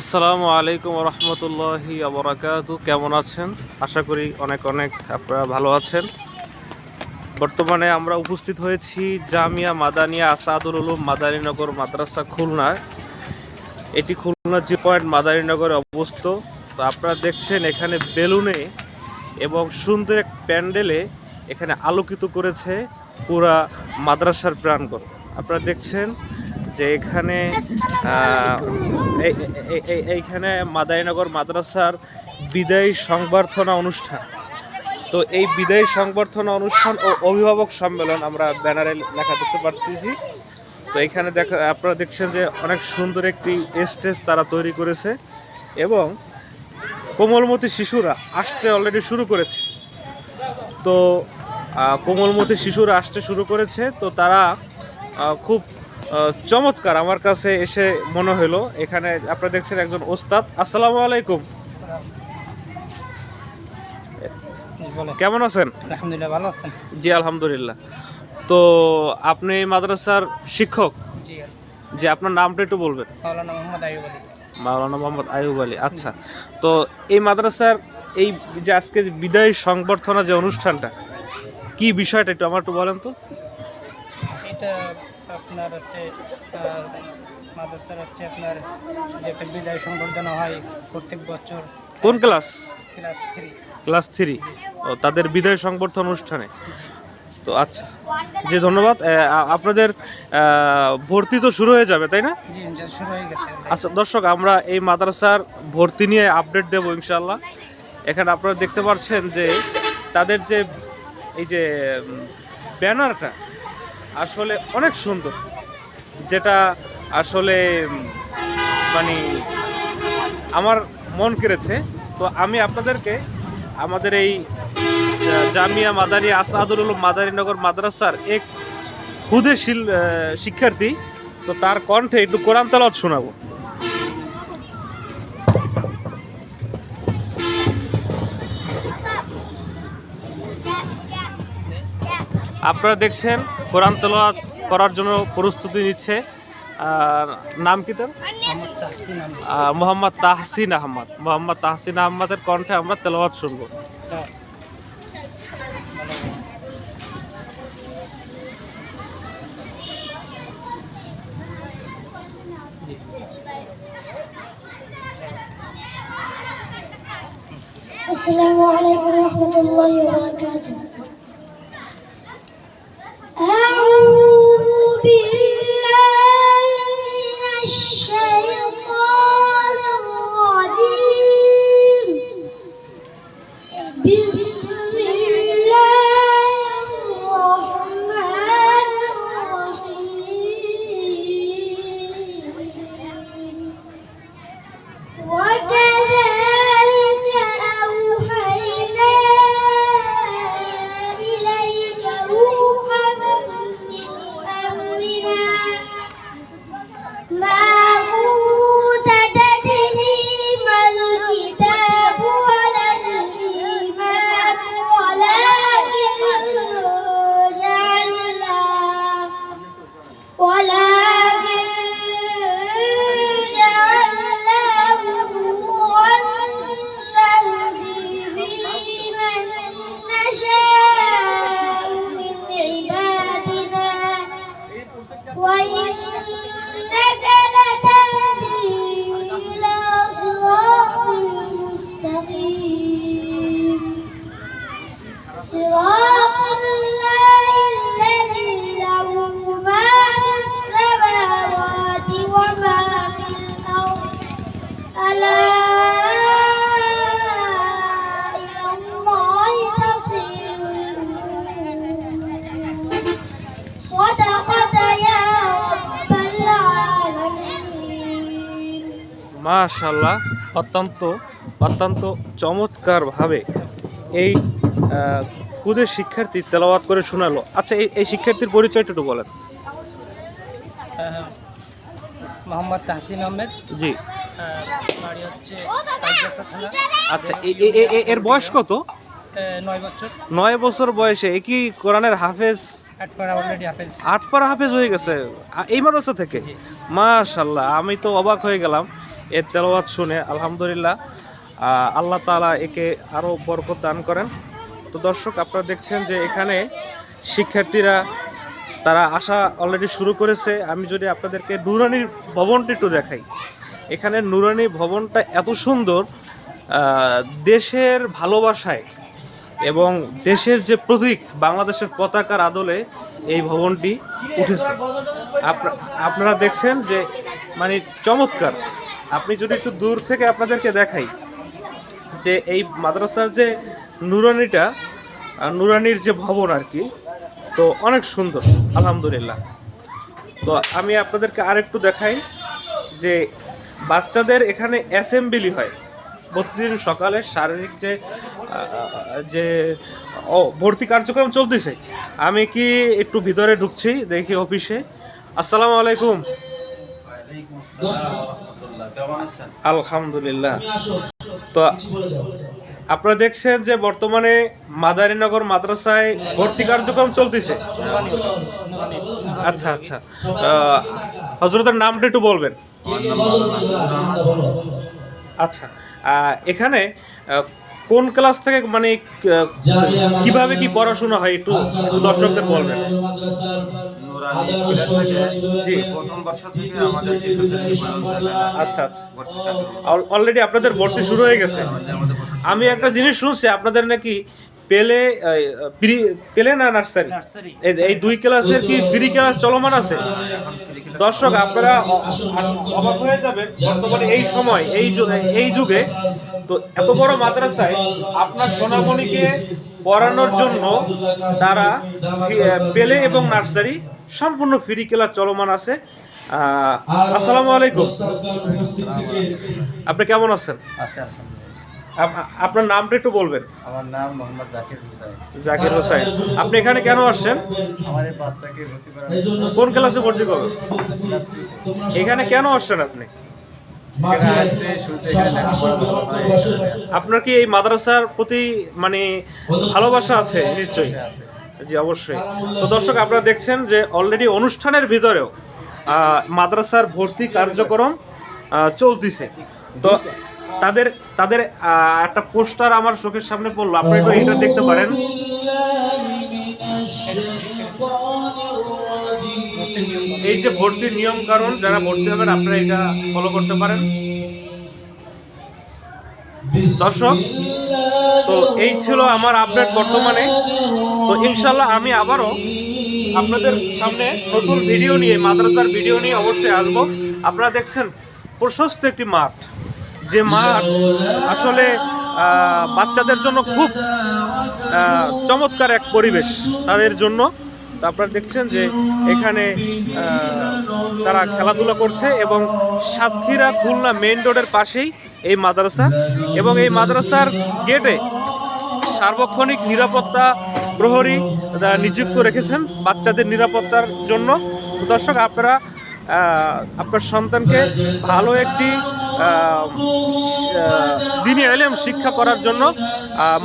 আসসালামু আলাইকুম রহমতুল্লাহি আবরাকাতু। কেমন আছেন? আশা করি অনেক অনেক আপনারা ভালো আছেন। বর্তমানে আমরা উপস্থিত হয়েছি জামিয়া মাদানিয়া আসাদুল উলুম মাদারীনগর মাদ্রাসা খুলনায়। এটি খুলনা জি পয়েন্ট মাদারীনগরে অবস্থিত। তো আপনারা দেখছেন এখানে বেলুনে এবং সুন্দর এক প্যান্ডেলে এখানে আলোকিত করেছে পুরা মাদ্রাসার প্রাঙ্গণ। আপনারা দেখছেন যে এখানে এইখানে মাদারীনগর মাদ্রাসার বিদায়ী সংবর্ধনা অনুষ্ঠান। তো এই বিদায়ী সংবর্ধনা অনুষ্ঠান ও অভিভাবক সম্মেলন আমরা ব্যানারে লেখা দেখতে পাচ্ছি। তো এখানে আপনারা দেখছেন যে অনেক সুন্দর একটি স্টেজ তারা তৈরি করেছে এবং কোমলমতি শিশুরা আসতে অলরেডি শুরু করেছে। তো কোমলমতি শিশুরা আসতে শুরু করেছে, তো তারা খুব চমৎকার আমার কাছে এসে মনে হলো। এখানে আপনারা দেখছেন একজন ওস্তাদ। আসসালামু আলাইকুম, কেমন আছেন? আলহামদুলিল্লাহ, ভালো আছেন? জি আলহামদুলিল্লাহ। তো আপনি এই মাদ্রাসার শিক্ষক? জি, যে আপনার নামটা একটু বলবেন। মাওলানা মোহাম্মদ আইয়ুব আলী। মাওলানা মোহাম্মদ আইয়ুব আলী, আচ্ছা। তো এই মাদ্রাসার এই যে আজকে যে বিদায়ী সংবর্ধনা যে অনুষ্ঠানটা, কি বিষয়টা একটু আমার একটু বলেন তো। এটা আপনার হচ্ছে মাদ্রাসার হচ্ছে আপনার যে একটা বিদায় সংবর্ধনা হয় প্রত্যেক বছর। কোন ক্লাস? ক্লাস 3। ক্লাস 3। ও, তাদের বিদায় সংবর্ধনা অনুষ্ঠানে। তো আচ্ছা, জি ধন্যবাদ। আপনাদের ভর্তি তো শুরু হয়ে যাবে, তাই না? জি, শুরু হয়ে গেছে। আচ্ছা দর্শক, আমরা এই মাদ্রাসার ভর্তি নিয়ে আপডেট দেবো ইনশাআল্লাহ। এখানে আপনারা দেখতে পাচ্ছেন যে তাদের যে এই যে ব্যানারটা আসলে অনেক সুন্দর, যেটা আসলে মানে আমার মন কেড়েছে। তো আমি আপনাদেরকে আমাদের এই জামিয়া মাদারিয়া আসাদুল উলুম মাদারীনগর মাদ্রাসার এক খুদে শিক্ষার্থী, তো তার কণ্ঠে একটু কোরআন তেলাওয়াত শোনাবো। আপনারা দেখছেন কোরআন তেলাওয়াত করার জন্য প্রস্তুতি নিচ্ছে। নাম কি তার? মোহাম্মদ তাহসিন আহমদ। মোহাম্মদ তাহসিন আহমদের কণ্ঠে আমরা তেলাওয়াত শুনবো। السلام عليكم ورحمة الله وبركاته. أعوذ بالله من الشيطان الرجيم. بسم الله الرحمن الرحيم. وكذلك أوحينا إليك روحا من أمرنا ما كنت تدري ما الكتاب ولا الإيمان ولكن جعلناه نورا نهدي به من نشاء من عبادنا وإنك لتهدي إلى صراط مستقيم صراط الله الذي له ما في السماوات وما في الأرض ألا إلى الله تصير الأمور صدقت يا رب العالمين. মাশাআল্লাহ, অত্যন্ত অত্যন্ত চমৎকারভাবে এই খুদে শিক্ষার্থী তেলাওয়াত করে শোনালো। আচ্ছা, এই শিক্ষার্থীর পরিচয়টা একটু বলেন। মোহাম্মদ তাহসিন আহমেদ। জি, বাড়ি হচ্ছে কাইজাসা থানা। আচ্ছা, এর বয়স কত? 9 বছর। 9 বছর বয়সে এ কি কোরআনের হাফেজ? 8 পারা অলরেডি হাফেজ। 8 পারা হাফেজ হয়ে গেছে এই মাদ্রাসা থেকে। মাশাআল্লাহ, আমি তো অবাক হয়ে গেলাম। এর তেলাওয়াত শুনে আলহামদুলিল্লাহ আল্লাহ তাআলা একে আরও বরকত দান করেন। তো দর্শক, আপনারা দেখছেন যে এখানে শিক্ষার্থীরা তারা আসা অলরেডি শুরু করেছে। আমি যদি আপনাদেরকে নুরানির ভবনটি একটু দেখাই, এখানে নুরানি ভবনটা এত সুন্দর, দেশের ভালোবাসায় এবং দেশের যে প্রতীক বাংলাদেশের পতাকার আদলে এই ভবনটি উঠেছে। আপনারা দেখছেন যে মানে চমৎকার। আপনি যদি একটু দূর থেকে আপনাদেরকে দেখাই যে এই মাদ্রাসার যে নুরানির যে ভবন আর কি, তো অনেক সুন্দর আলহামদুলিল্লাহ। তো আমি আপনাদেরকে আরেকটু দেখাই যে বাচ্চাদের এখানে অ্যাসেম্বলি হয় প্রতিদিন সকালে। শারীরিক যে ভর্তি কার্যক্রম চলতেছে। আমি কি একটু ভিতরে ঢুকছি, দেখি অফিসে। আসসালামু আলাইকুম। আলহামদুলিল্লাহ। তো আপনারা দেখছেন যে বর্তমানে মাদারীনগর মাদ্রাসায় ভর্তি কার্যক্রম চলতেছে। আচ্ছা আচ্ছা, হযরতের নামটা একটু বলবেন। আচ্ছা, এখানে কোন ক্লাস থেকে মানে কিভাবে কি পড়াশোনা হয় একটু দর্শকদের বলবেন। নুরানি স্কুলে থেকে জি, প্রথম বর্ষ থেকে আমাদের দ্বিতীয় শ্রেণী পর্যন্ত আচ্ছা আচ্ছা, ভর্তি কার্যক্রম অলরেডি আপনাদের ভর্তি শুরু হয়ে গেছে। আমাদের ভর্তি আমি একটা জিনিস শুনছি, আপনাদের নাকি পেলে না নার্সারি, এই দুই ক্লাসের কি ফ্রি ক্লাস চলমান আছে। এখন free class দর্শক, আপনারা অবাক হয়ে যাবেন বর্তমানে এই সময় এই যুগে তো এত বড় মাদ্রাসায় আপনার সোনামণিকে পড়ানোর জন্য তারা পেলে এবং নার্সারি সম্পূর্ণ ফ্রি ক্লাস চলমান আছে। আসসালামু আলাইকুম, আপনি কেমন আছেন? আছে আপনার নামটা একটু বলবেন। আমার নাম মোহাম্মদ জাকির হুসাইন। জাকির হোসেন। আপনি এখানে কেন আসছেন? আমার এই বাচ্চাকে ভর্তি করা কোন ক্লাসে ভর্তি করবেন? ক্লাস 2 তে। এখানে কেন আসছেন আপনি? এখানে আসছে শুনছে এখানে লেখাপড়া ভালো হয়। আপনার কি এই মাদ্রাসার প্রতি মানে ভালোবাসা আছে? নিশ্চয়ই, আছে। জি অবশ্যই। তো দর্শক, আপনারা দেখছেন যে অলরেডি অনুষ্ঠানের ভিতরেও মাদ্রাসার ভর্তি কার্যক্রম চলতেছে। তো তাদের একটা পোস্টার আমার চোখের সামনে পড়লো, আপনি একটু এটা দেখতে পারেন। এই যে ভর্তির নিয়ম কারণ, যারা ভর্তি হবেন আপনারা এটা ফলো করতে পারেন। দর্শক, তো এই ছিল আমার আপডেট বর্তমানে। তো ইনশাল্লাহ আমি আবারও আপনাদের সামনে নতুন ভিডিও নিয়ে, মাদ্রাসার ভিডিও নিয়ে অবশ্যই আসবো। আপনারা দেখছেন প্রশস্ত একটি মাঠ, যে মাঠ আসলে বাচ্চাদের জন্য খুব চমৎকার এক পরিবেশ তাদের জন্য। তো আপনারা দেখছেন যে এখানে তারা খেলাধুলা করছে এবং সাতক্ষীরা খুলনা মেইন রোডের পাশেই এই মাদ্রাসা, এবং এই মাদ্রাসার গেটে সার্বক্ষণিক নিরাপত্তা প্রহরী নিযুক্ত রেখেছেন বাচ্চাদের নিরাপত্তার জন্য। তো দর্শক, আপনারা আপনার সন্তানকে ভালো একটি দ্বীনি ইলম শিক্ষা করার জন্য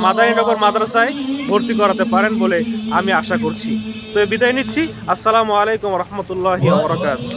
মাদারীনগর মাদ্রাসায় ভর্তি করাতে পারেন বলে আমি আশা করছি। তো বিদায় নিচ্ছি। আসসালামু আলাইকুম ওয়া রাহমাতুল্লাহি ওয়া বারাকাতুহু।